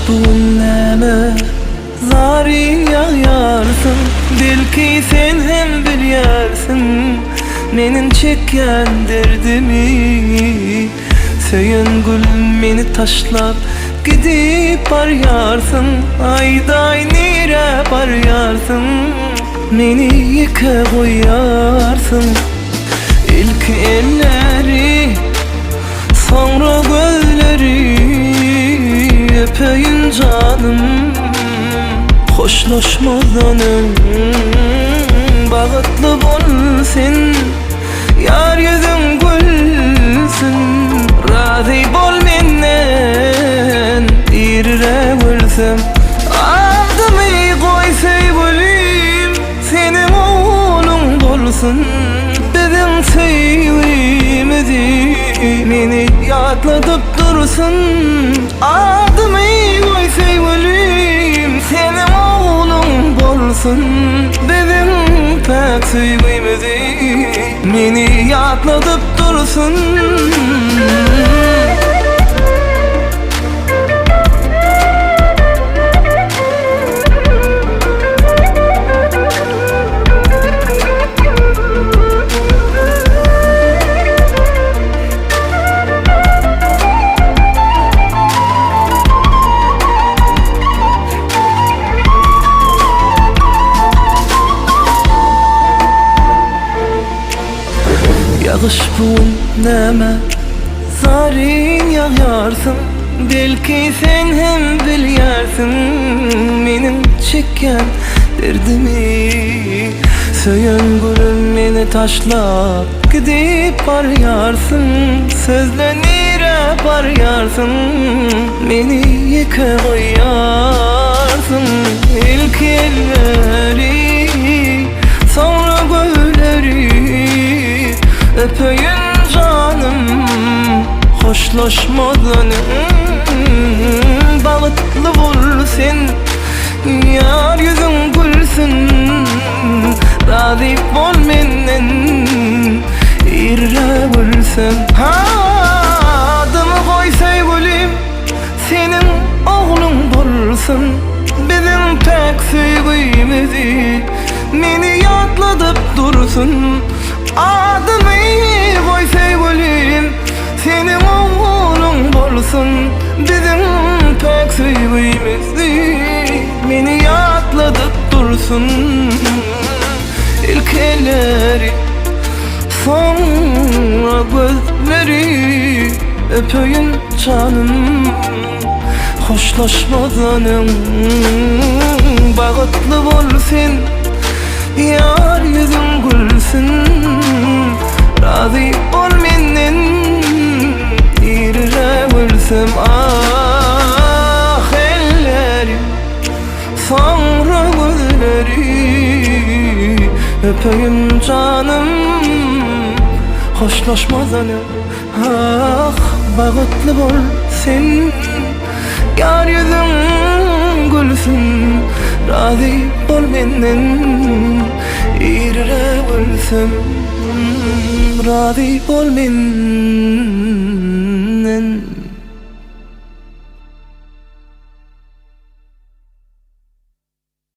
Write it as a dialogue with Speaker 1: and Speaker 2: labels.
Speaker 1: bu näme zari ýaýarsın, belki sen hem bilýärsin menin çekýän derdimi. Söýen gülüm meni taşlap gidip barýarsın, aýday nire barýarsın, meni ýeke goýarsın. İlk elleri, sonra gözleri öpeyim canım, hoşlaşmadan bağıtlı bolsun, yar yüzün gülsün, razı bol menden irre ölsem. Adımı koy sevgilim, senin oğlun bolsun, bizim sevgimizi meni yadlatıp dursun. Adımı koy sevgilim, senin oğlun bolsun, bizim pek sevgimizi meni yadlatıp dursun. Yağış bu näme zarin ýaýarsın, belki sen hem bilýärsin menin çekýän derdimi. Söýen gülüm meni taşlap gidip barýarsın, sözlenire barýarsın, meni ýeke goýarsın. İlk elleri, sonra gözleri öpeyim canım, hoşlaşmadan bağıtlı bolsun, yar yüzün gülsün, razı bol menden irre ölsem. Adımı koy sevgilim, senin oğlun bolsun, bizim pek sevgimizi meni yadlatıp dursun. Adımı koy sevgilim, senin oğlun bolsun, bizim pek sevgimizi meni yadlatıp dursun. İlk elleri, sonra gözleri öpeyim canım, hoşlaşmadan bağıtlı bolsun, yar yüzün gülsün, razı ol menden irre ölsem. Ah ellerim, sonra gözleri öpeyim canım, hoşlaşmadan ah bağıtlı bolsun, yar yüzün gülsün, razı ol menden irre ölsem, razı ol menden.